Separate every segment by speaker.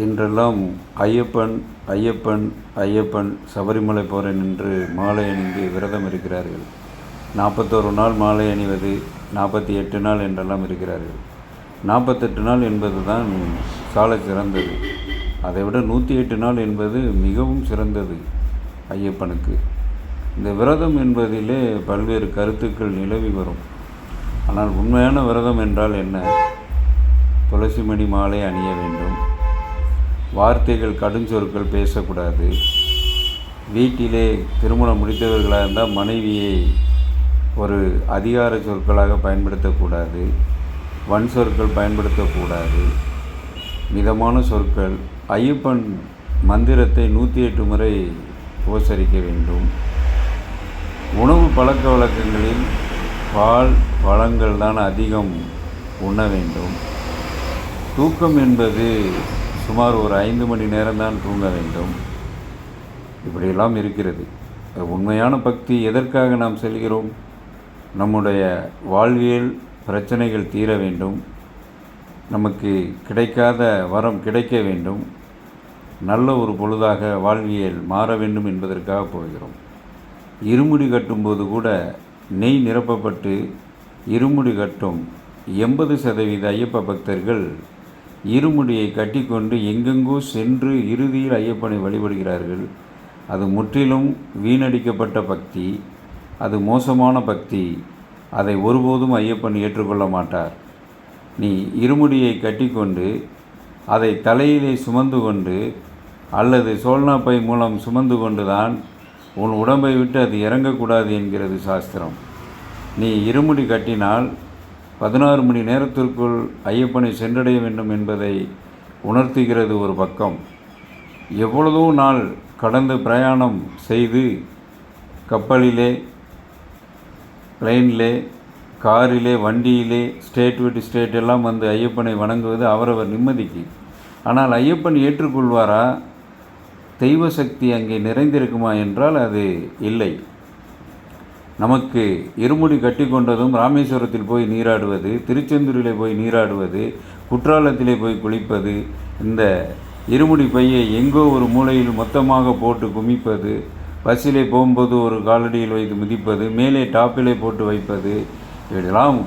Speaker 1: இன்றெல்லாம் ஐயப்பன் ஐயப்பன் ஐயப்பன் சபரிமலை போகிறேன் என்று மாலை அணிந்து விரதம் இருக்கிறார்கள். 41 நாள் மாலை அணிவது, 48 நாள் என்றெல்லாம் இருக்கிறார்கள். 48 நாள் என்பது தான் சால சிறந்தது. அதைவிட 108 நாள் என்பது மிகவும் சிறந்தது ஐயப்பனுக்கு. இந்த விரதம் என்பதிலே பல்வேறு கருத்துக்கள் நிலவி வரும். ஆனால் உண்மையான விரதம் என்றால் என்ன? துளசிமணி மாலை அணிய வேண்டும், வார்த்தைகள் கடுஞ்சொற்கள் பேசக்கூடாது, வீட்டிலே திருமணம் முடித்தவர்களாக இருந்தால் மனைவியை ஒரு அதிகார சொற்களாக பயன்படுத்தக்கூடாது, வன் சொற்கள் பயன்படுத்தக்கூடாது, மிதமான சொற்கள். ஐயப்பன் மந்திரத்தை 108 முறை உபசரிக்க வேண்டும். உணவு பழக்க வழக்கங்களில் பால் பழங்கள் தான் அதிகம் உண்ண வேண்டும். தூக்கம் என்பது சுமார் ஒரு 5 மணி நேரம்தான் தூங்க வேண்டும். இப்படியெல்லாம் இருக்கிறது. உண்மையான பக்தி எதற்காக நாம் செல்கிறோம்? நம்முடைய வாழ்வியல் பிரச்சனைகள் தீர வேண்டும், நமக்கு கிடைக்காத வரம் கிடைக்க வேண்டும், நல்ல ஒரு பொழுதாக வாழ்வியல் மாற வேண்டும் என்பதற்காக போகிறோம். இருமுடி கட்டும்போது கூட நெய் நிரப்பப்பட்டு இருமுடி கட்டும் 80% ஐயப்ப பக்தர்கள் இருமுடியை கட்டிக்கொண்டு எங்கெங்கோ சென்று இறுதியில் ஐயப்பனை வழிபடுகிறார்கள். அது முற்றிலும் வீணடிக்கப்பட்ட பக்தி, அது மோசமான பக்தி. அதை ஒருபோதும் ஐயப்பன் ஏற்றுக்கொள்ள மாட்டார். நீ இருமுடியை கட்டிக்கொண்டு அதை தலையிலே சுமந்து கொண்டு அல்லது சோல்னாப்பை மூலம் சுமந்து கொண்டு தான் உன் உடம்பை விட்டு அது இறங்கக்கூடாது என்கிறது சாஸ்திரம். நீ இருமுடி கட்டினால் 16 மணி நேரத்திற்குள் ஐயப்பனை சென்றடைய வேண்டும் என்பதை உணர்த்துகிறது ஒரு பக்கம். எவ்வளவோ நாள் கடந்து பிரயாணம் செய்து கப்பலிலே, பிளெயினிலே, காரிலே, வண்டியிலே, ஸ்டேட் விட்டு ஸ்டேட் எல்லாம் வந்து ஐயப்பனை வணங்குவது அவரவர் நிம்மதிக்கு. ஆனால் ஐயப்பன் ஏற்றுக்கொள்வாரா? தெய்வ சக்தி அங்கே நிறைந்திருக்குமா என்றால் அது இல்லை. நமக்கு இருமுடி கட்டி கொண்டதும் ராமேஸ்வரத்தில் போய் நீராடுவது, திருச்செந்தூரிலே போய் நீராடுவது, குற்றாலத்திலே போய் குளிப்பது, இந்த இருமுடி பையை எங்கோ ஒரு மூலையில் மொத்தமாக போட்டு குமிப்பது, பஸ்ஸிலே போகும்போது ஒரு காலடியில் வைத்து மிதிப்பது, மேலே டாப்பிலே போட்டு வைப்பது, இதெல்லாம்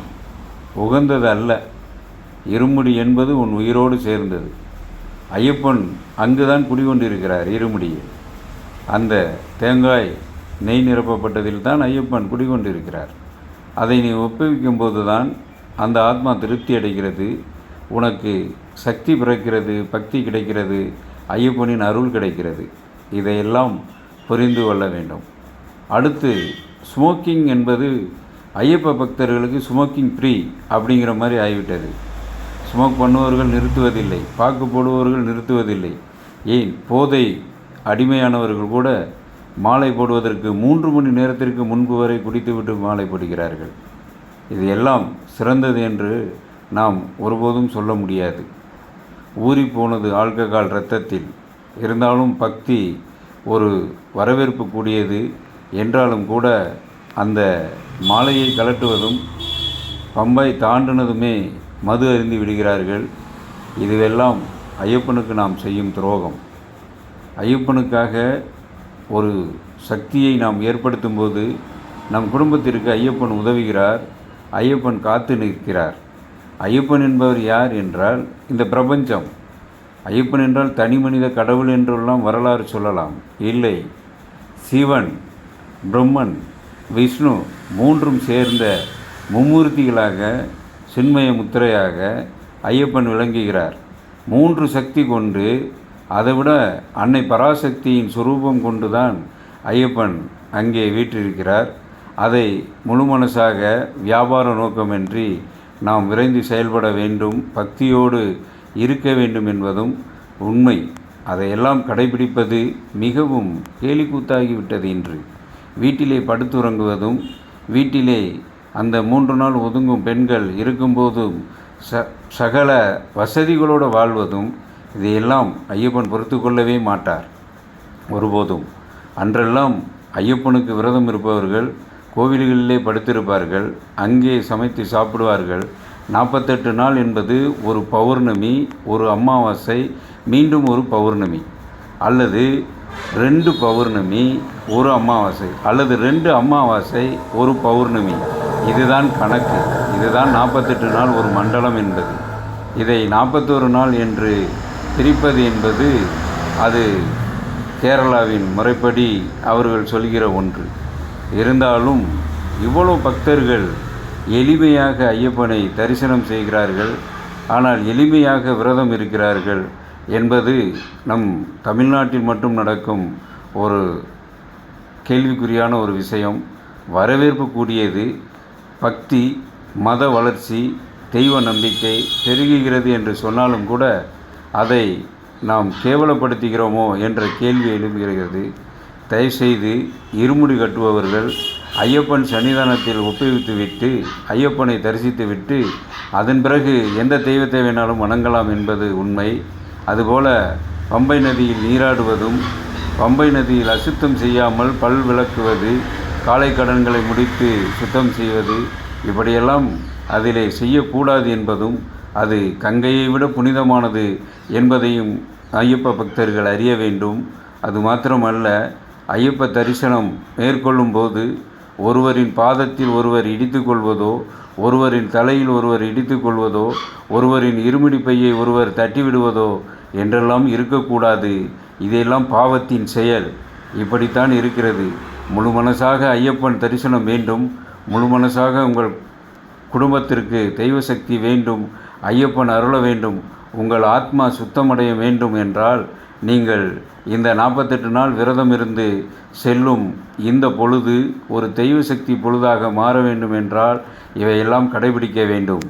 Speaker 1: உகந்தது அல்ல. இருமுடி என்பது உன் உயிரோடு சேர்ந்தது. ஐயப்பன் அங்குதான் குடிகொண்டிருக்கிறார். இருமுடியில் அந்த தேங்காய் நெய் நிரப்பப்பட்டதில் தான் ஐயப்பன் குடிகொண்டிருக்கிறார். அதை நீ ஒப்புவிக்கும் போது தான் அந்த ஆத்மா திருப்தி அடைகிறது, உனக்கு சக்தி பிறக்கிறது, பக்தி கிடைக்கிறது, ஐயப்பனின் அருள் கிடைக்கிறது. இதையெல்லாம் புரிந்து கொள்ள வேண்டும். அடுத்து ஸ்மோக்கிங் என்பது ஐயப்ப பக்தர்களுக்கு ஸ்மோக்கிங் ஃப்ரீ அப்படிங்கிற மாதிரி ஆகிவிட்டது. ஸ்மோக் பண்ணுபவர்கள் நிறுத்துவதில்லை, பாக்கு போடுபவர்கள் நிறுத்துவதில்லை. ஏன், போதை அடிமையானவர்கள் கூட மாலை போடுவதற்கு 3 மணி நேரத்திற்கு முன்பு வரை குடித்துவிட்டு மாலை போடுகிறார்கள். இது எல்லாம் சிறந்தது என்று நாம் ஒருபோதும் சொல்ல முடியாது. ஊறிப்போனது ஆல்கஹால் இரத்தத்தில் இருந்தாலும் பக்தி ஒரு வரவேற்பு கூடியது என்றாலும் கூட அந்த மாலையை கலட்டுவதும் பம்பை தாண்டினதுமே மது அருந்தி விடுகிறார்கள். இதுவெல்லாம் ஐயப்பனுக்கு நாம் செய்யும் துரோகம். ஐயப்பனுக்காக ஒரு சக்தியை நாம் ஏற்படுத்தும் போது நம் குடும்பத்திற்கு ஐயப்பன் உதவுகிறார், ஐயப்பன் காத்து நிற்கிறார். ஐயப்பன் என்பவர் யார் என்றால் இந்த பிரபஞ்சம். ஐயப்பன் என்றால் தனி மனித கடவுள் என்றெல்லாம் வரலாறு சொல்லலாம். இல்லை, சிவன், பிரம்மன், விஷ்ணு மூன்றும் சேர்ந்த மும்மூர்த்திகளாக, சின்மய முத்திரையாக ஐயப்பன் விளங்குகிறார். 3 சக்தி கொண்டு, அதைவிட அன்னை பராசக்தியின் சுரூபம் கொண்டுதான் ஐயப்பன் அங்கே வீற்றிருக்கிறார். அதை முழு மனசாக வியாபார நோக்கமின்றி நாம் விரைந்து செயல்பட வேண்டும், பக்தியோடு இருக்க வேண்டும் என்பதும் உண்மை. அதையெல்லாம் கடைபிடிப்பது மிகவும் கேலிக்கூத்தாகிவிட்டது. இன்று வீட்டிலே படுத்துறங்குவதும், வீட்டிலே அந்த 3 நாள் ஒதுங்கும் பெண்கள் இருக்கும்போதும் சகல வசதிகளோடு வாழ்வதும், இதையெல்லாம் ஐயப்பன் பொறுத்து கொள்ளவே மாட்டார் ஒருபோதும். அன்றெல்லாம் ஐயப்பனுக்கு விரதம் இருப்பவர்கள் கோவில்களிலே படுத்திருப்பார்கள், அங்கே சமைத்து சாப்பிடுவார்கள். 48 நாள் என்பது ஒரு பௌர்ணமி, ஒரு அமாவாசை, மீண்டும் ஒரு பௌர்ணமி, அல்லது 2 பௌர்ணமி ஒரு அமாவாசை, அல்லது 2 அமாவாசை ஒரு பௌர்ணமி. இதுதான் கணக்கு. இதுதான் 48 நாள் ஒரு மண்டலம் என்பது. இதை 41 நாள் என்று பிரிப்பது என்பது அது கேரளாவின் முறைப்படி அவர்கள் சொல்கிற ஒன்று. இருந்தாலும் இவ்வளோ பக்தர்கள் எளிமையாக ஐயப்பனை தரிசனம் செய்கிறார்கள், ஆனால் எளிமையாக விரதம் இருக்கிறார்கள் என்பது நம் தமிழ்நாட்டில் மட்டும் நடக்கும் ஒரு கேள்விக்குறியான ஒரு விஷயம். வரவேற்பு கூடியது. பக்தி, மத வளர்ச்சி, தெய்வ நம்பிக்கை பெருகுகிறது என்று சொன்னாலும் கூட அதை நாம் கேவலப்படுத்துகிறோமோ என்ற கேள்வி எழுப்புகிறது. தயவுசெய்து இருமுடி கட்டுபவர்கள் ஐயப்பன் சன்னிதானத்தில் ஒப்புவித்துவிட்டு ஐயப்பனை தரிசித்துவிட்டு அதன் பிறகு எந்த தெய்வத்தை வேணாலும் வணங்கலாம் என்பது உண்மை. அதுபோல பம்பை நதியில் நீராடுவதும், பம்பை நதியில் அசுத்தம் செய்யாமல் பல் விளக்குவது, காலை கடன்களை முடித்து சுத்தம் செய்வது, இப்படியெல்லாம் அதிலே செய்யக்கூடாது என்பதும், அது கங்கையை விட புனிதமானது என்பதையும் ஐயப்ப பக்தர்கள் அறிய வேண்டும். அது மாத்திரமல்ல, ஐயப்ப தரிசனம் மேற்கொள்ளும் போது ஒருவரின் பாதத்தில் ஒருவர் இடித்து கொள்வதோ, ஒருவரின் தலையில் ஒருவர் இடித்து கொள்வதோ, ஒருவரின் இருமுடி பையை ஒருவர் தட்டிவிடுவதோ என்றெல்லாம் இருக்கக்கூடாது. இதையெல்லாம் பாவத்தின் செயல். இப்படித்தான் இருக்கிறது. முழு மனசாக ஐயப்பன் தரிசனம் வேண்டும். முழு மனசாக உங்கள் குடும்பத்திற்கு தெய்வ சக்தி வேண்டும், ஐயப்பன் அருள வேண்டும், உங்கள் ஆத்மா சுத்தமடைய வேண்டும் என்றால் நீங்கள் இந்த 48 நாள் விரதம் இருந்து செல்லும் இந்த பொழுது ஒரு தெய்வ சக்தி பொழுதாக மாற வேண்டும் என்றால் இவையெல்லாம் கடைபிடிக்க வேண்டும்.